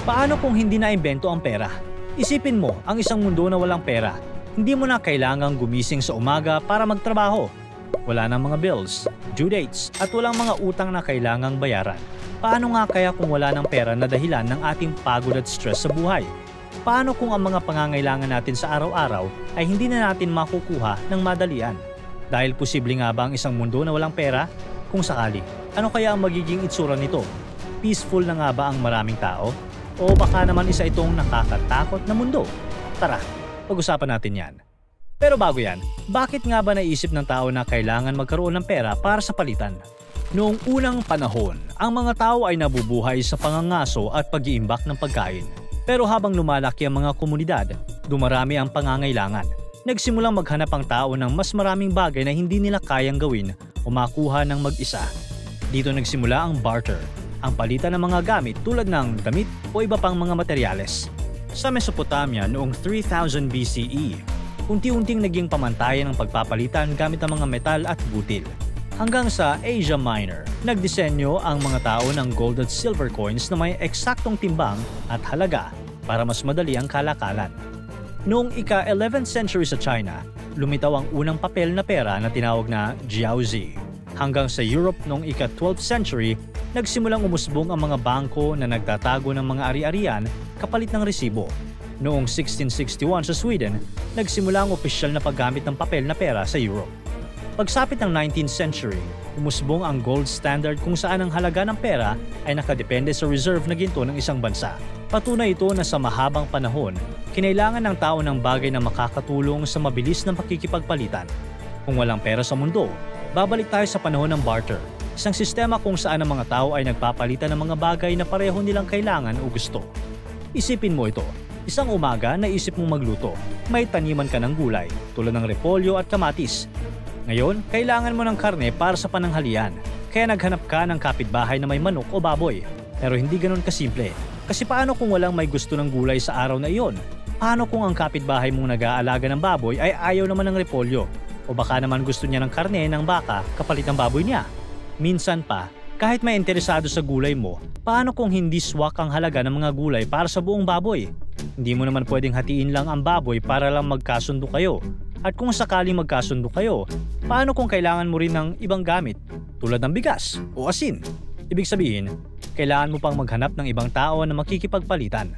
Paano kung hindi na-imbento ang pera? Isipin mo ang isang mundo na walang pera. Hindi mo na kailangang gumising sa umaga para magtrabaho. Wala nang mga bills, due dates, at walang mga utang na kailangang bayaran. Paano nga kaya kung wala ng pera na dahilan ng ating pagod at stress sa buhay? Paano kung ang mga pangangailangan natin sa araw-araw ay hindi na natin makukuha ng madalian? Dahil posible nga ba ang isang mundo na walang pera? Kung sakali, ano kaya ang magiging itsura nito? Peaceful na nga ba ang maraming tao? O baka naman isa itong nakakatakot na mundo? Tara, pag-usapan natin yan. Pero bago yan, bakit nga ba naisip ng tao na kailangan magkaroon ng pera para sa palitan? Noong unang panahon, ang mga tao ay nabubuhay sa pangangaso at pag-iimbak ng pagkain. Pero habang lumalaki ang mga komunidad, dumarami ang pangangailangan. Nagsimulang maghanap ang tao ng mas maraming bagay na hindi nila kayang gawin o makuha ng mag-isa. Dito nagsimula ang barter, ang palitan ng mga gamit tulad ng damit o iba pang mga materyales. Sa Mesopotamia noong 3000 BCE, unti-unting naging pamantayan ang pagpapalitan gamit ang mga metal at butil. Hanggang sa Asia Minor, nagdisenyo ang mga tao ng gold at silver coins na may eksaktong timbang at halaga para mas madali ang kalakalan. Noong ika-11th century sa China, lumitaw ang unang papel na pera na tinawag na jiaozi. Hanggang sa Europe noong ika-12th century, nagsimulang umusbong ang mga bangko na nagtatago ng mga ari-arian kapalit ng resibo. Noong 1661 sa Sweden, nagsimula ang opisyal na paggamit ng papel na pera sa Europe. Pagsapit ng 19th century, umusbong ang gold standard kung saan ang halaga ng pera ay nakadepende sa reserve na ginto ng isang bansa. Patunay ito na sa mahabang panahon, kinailangan ng tao ng bagay na makakatulong sa mabilis na pakikipagpalitan. Kung walang pera sa mundo, babalik tayo sa panahon ng barter, isang sistema kung saan ang mga tao ay nagpapalitan ng mga bagay na pareho nilang kailangan o gusto. Isipin mo ito. Isang umaga, naisip mong magluto. May taniman ka ng gulay, tulad ng repolyo at kamatis. Ngayon, kailangan mo ng karne para sa pananghalian, kaya naghanap ka ng kapitbahay na may manok o baboy. Pero hindi ganoon kasimple. Kasi paano kung walang may gusto ng gulay sa araw na iyon? Paano kung ang kapitbahay mong nag-aalaga ng baboy ay ayaw naman ng repolyo? O baka naman gusto niya ng karne ng baka kapalit ng baboy niya? Minsan pa, kahit may interesado sa gulay mo, paano kung hindi swak ang halaga ng mga gulay para sa buong baboy? Hindi mo naman pwedeng hatiin lang ang baboy para lang magkasundo kayo. At kung sakaling magkasundo kayo, paano kung kailangan mo rin ng ibang gamit tulad ng bigas o asin? Ibig sabihin, kailangan mo pang maghanap ng ibang tao na makikipagpalitan.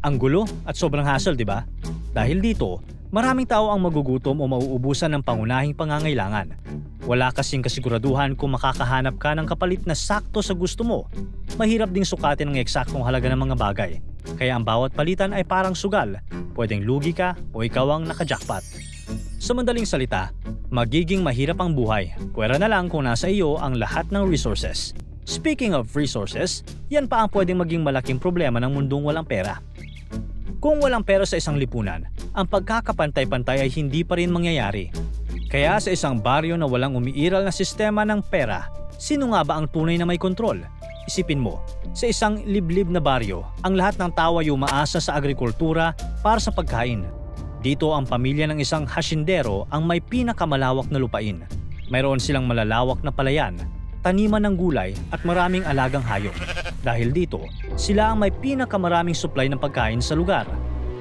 Ang gulo at sobrang hassle, di ba? Dahil dito, maraming tao ang magugutom o mauubusan ng pangunahing pangangailangan. Wala kasing kasiguraduhan kung makakahanap ka ng kapalit na sakto sa gusto mo. Mahirap ding sukatin ang eksaktong halaga ng mga bagay. Kaya ang bawat palitan ay parang sugal. Pwedeng lugi ka o ikaw ang nakajackpot. Sa madaling salita, magiging mahirap ang buhay. Pwera na lang kung nasa iyo ang lahat ng resources. Speaking of resources, yan pa ang pwedeng maging malaking problema ng mundong walang pera. Kung walang pera sa isang lipunan, ang pagkakapantay-pantay ay hindi pa rin mangyayari. Kaya sa isang baryo na walang umiiral na sistema ng pera, sino nga ba ang tunay na may kontrol? Isipin mo, sa isang liblib na baryo, ang lahat ng tao ay umaasa sa agrikultura para sa pagkain. Dito ang pamilya ng isang hasyendero ang may pinakamalawak na lupain. Mayroon silang malalawak na palayan, taniman ng gulay at maraming alagang hayop. Dahil dito, sila ang may pinakamaraming supply ng pagkain sa lugar.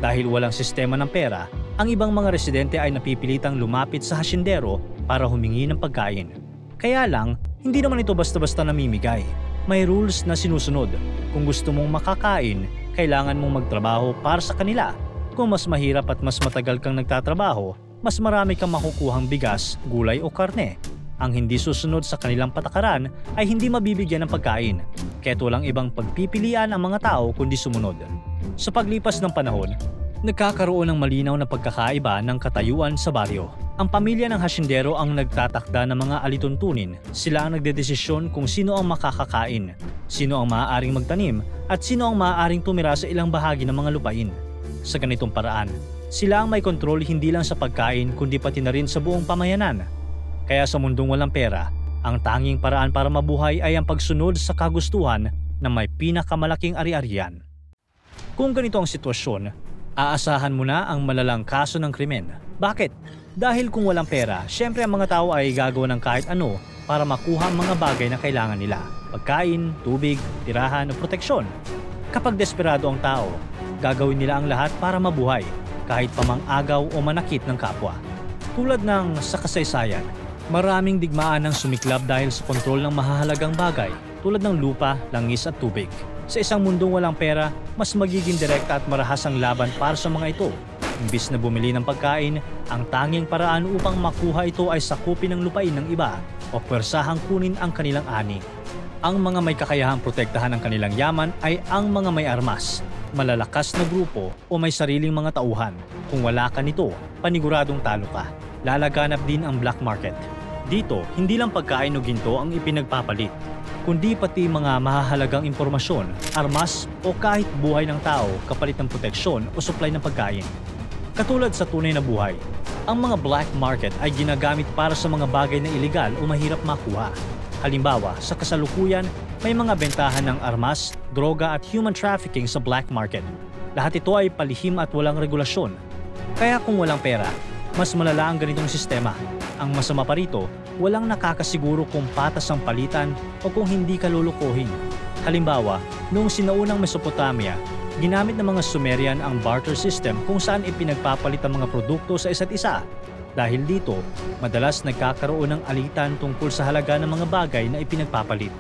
Dahil walang sistema ng pera, ang ibang mga residente ay napipilitang lumapit sa hasyendero para humingi ng pagkain. Kaya lang, hindi naman ito basta-basta namimigay. May rules na sinusunod. Kung gusto mong makakain, kailangan mong magtrabaho para sa kanila. Kung mas mahirap at mas matagal kang nagtatrabaho, mas marami kang makukuhang bigas, gulay o karne. Ang hindi susunod sa kanilang patakaran ay hindi mabibigyan ng pagkain, kaya't walang ibang pagpipilian ang mga tao kundi sumunod. Sa paglipas ng panahon, nagkakaroon ng malinaw na pagkakaiba ng katayuan sa baryo. Ang pamilya ng hasyendero ang nagtatakda ng mga alituntunin. Sila ang nagdedesisyon kung sino ang makakakain, sino ang maaaring magtanim, at sino ang maaaring tumira sa ilang bahagi ng mga lupain. Sa ganitong paraan, sila ang may kontrol hindi lang sa pagkain kundi pati na rin sa buong pamayanan. Kaya sa mundong walang pera, ang tanging paraan para mabuhay ay ang pagsunod sa kagustuhan ng may pinakamalaking ari-arian. Kung ganito ang sitwasyon, aasahan mo na ang malalang kaso ng krimen. Bakit? Dahil kung walang pera, syempre ang mga tao ay gagawa ng kahit ano para makuha ang mga bagay na kailangan nila. Pagkain, tubig, tirahan o proteksyon. Kapag desperado ang tao, gagawin nila ang lahat para mabuhay, kahit pa mang-agaw o manakit ng kapwa. Tulad ng sa kasaysayan, maraming digmaan ang sumiklab dahil sa kontrol ng mahahalagang bagay tulad ng lupa, langis at tubig. Sa isang mundong walang pera, mas magiging direkta at marahas ang laban para sa mga ito. Imbis na bumili ng pagkain, ang tanging paraan upang makuha ito ay sakupin ng lupain ng iba o pwersahang kunin ang kanilang ani. Ang mga may kakayahang protektahan ang kanilang yaman ay ang mga may armas, malalakas na grupo o may sariling mga tauhan. Kung wala ka nito, paniguradong talo ka. Lalaganap din ang black market. Dito, hindi lang pagkain o ginto ang ipinagpapalit, kundi pati mga mahahalagang impormasyon, armas o kahit buhay ng tao kapalit ng proteksyon o supply ng pagkain. Katulad sa tunay na buhay, ang mga black market ay ginagamit para sa mga bagay na ilegal o mahirap makuha. Halimbawa, sa kasalukuyan, may mga bentahan ng armas, droga at human trafficking sa black market. Lahat ito ay palihim at walang regulasyon. Kaya kung walang pera, mas malala ang ganitong sistema. Ang masama pa rito, walang nakakasiguro kung patas ang palitan o kung hindi ka lulukuhin. Halimbawa, noong sinaunang Mesopotamia, ginamit ng mga Sumerian ang barter system kung saan ipinagpapalit ang mga produkto sa isa't isa. Dahil dito, madalas nagkakaroon ng alitan tungkol sa halaga ng mga bagay na ipinagpapalit.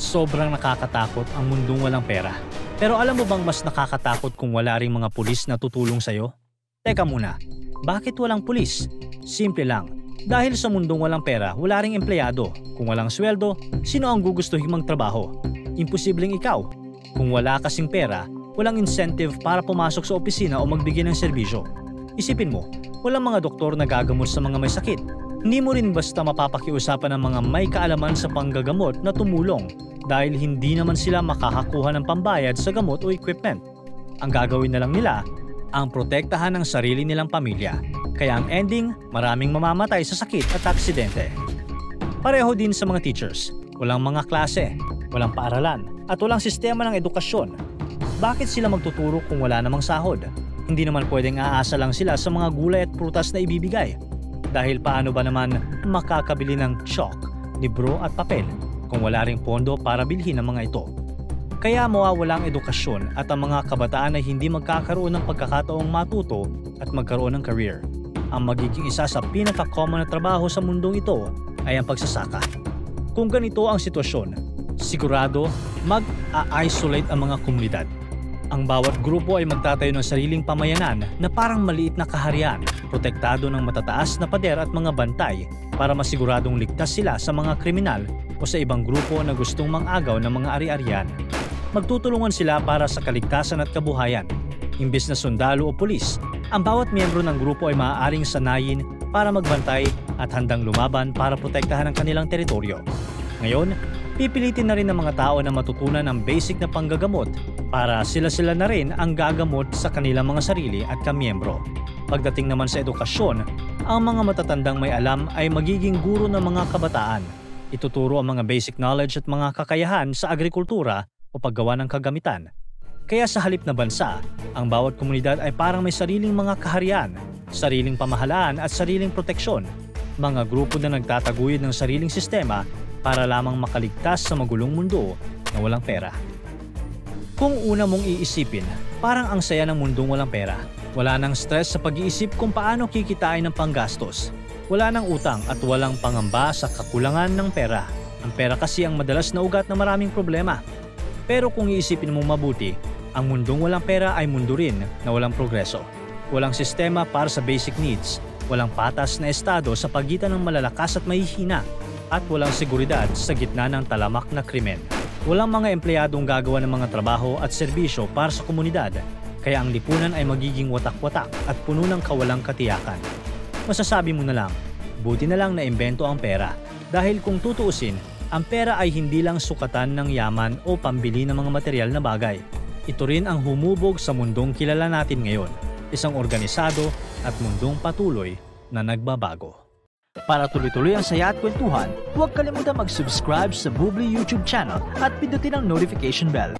Sobrang nakakatakot ang mundong walang pera. Pero alam mo bang mas nakakatakot kung wala ring mga pulis na tutulong sa'yo? Teka muna, bakit walang pulis? Simple lang. Dahil sa mundong walang pera, wala ring empleyado. Kung walang sweldo, sino ang gugustuhin magtrabaho? Imposibleng ikaw. Kung wala kasing pera, walang incentive para pumasok sa opisina o magbigay ng serbisyo. Isipin mo, walang mga doktor na gagamot sa mga may sakit. Hindi mo rin basta mapapakiusapan ng mga may kaalaman sa panggagamot na tumulong dahil hindi naman sila makakakuha ng pambayad sa gamot o equipment. Ang gagawin na lang nila, ang protektahan ng sarili nilang pamilya. Kaya ang ending, maraming mamamatay sa sakit at aksidente. Pareho din sa mga teachers. Walang mga klase, walang paaralan, at walang sistema ng edukasyon. Bakit sila magtuturo kung wala namang sahod? Hindi naman pwedeng aasa lang sila sa mga gulay at prutas na ibibigay. Dahil paano ba naman makakabili ng chalk, libro at papel kung wala ring pondo para bilhin ang mga ito? Kaya mawawala ang edukasyon at ang mga kabataan ay hindi magkakaroon ng pagkakataong matuto at magkaroon ng career. Ang magiging isa sa pinaka-common na trabaho sa mundong ito ay ang pagsasaka. Kung ganito ang sitwasyon, sigurado mag-a-isolate ang mga komunidad. Ang bawat grupo ay magtatayo ng sariling pamayanan na parang maliit na kaharian, protektado ng matataas na pader at mga bantay para masiguradong ligtas sila sa mga kriminal o sa ibang grupo na gustong mang-agaw ng mga ari-arian. Magtutulungan sila para sa kaligtasan at kabuhayan. Imbes na sundalo o pulis, ang bawat miyembro ng grupo ay maaaring sanayin para magbantay at handang lumaban para protektahan ang kanilang teritoryo. Ngayon, pipilitin na rin ng mga tao na matutunan ang basic na panggagamot para sila-sila na rin ang gagamot sa kanilang mga sarili at kamiyembro. Pagdating naman sa edukasyon, ang mga matatandang may alam ay magiging guro ng mga kabataan. Ituturo ang mga basic knowledge at mga kakayahan sa agrikultura o paggawa ng kagamitan. Kaya sa halip na bansa, ang bawat komunidad ay parang may sariling mga kaharian, sariling pamahalaan at sariling proteksyon, mga grupo na nagtataguyod ng sariling sistema para lamang makaligtas sa magulong mundo na walang pera. Kung una mong iisipin, parang ang saya ng mundong walang pera. Wala nang stress sa pag-iisip kung paano kikitain ng panggastos. Wala nang utang at walang pangamba sa kakulangan ng pera. Ang pera kasi ang madalas na ugat ng maraming problema. Pero kung iisipin mo mabuti, ang mundong walang pera ay mundo rin na walang progreso. Walang sistema para sa basic needs, walang patas na estado sa pagitan ng malalakas at mahihina, at walang seguridad sa gitna ng talamak na krimen. Walang mga empleyadong gagawa ng mga trabaho at serbisyo para sa komunidad, kaya ang lipunan ay magiging watak-watak at puno ng kawalang katiyakan. Masasabi mo na lang, buti na lang na imbento ang pera, dahil kung tutuusin, ang pera ay hindi lang sukatan ng yaman o pambili ng mga material na bagay. Ito rin ang humubog sa mundong kilala natin ngayon, isang organisado at mundong patuloy na nagbabago. Para tuloy-tuloy ang saya at kwentuhan, huwag kalimutan mag-subscribe sa Bubbly YouTube channel at pindutin ang notification bell.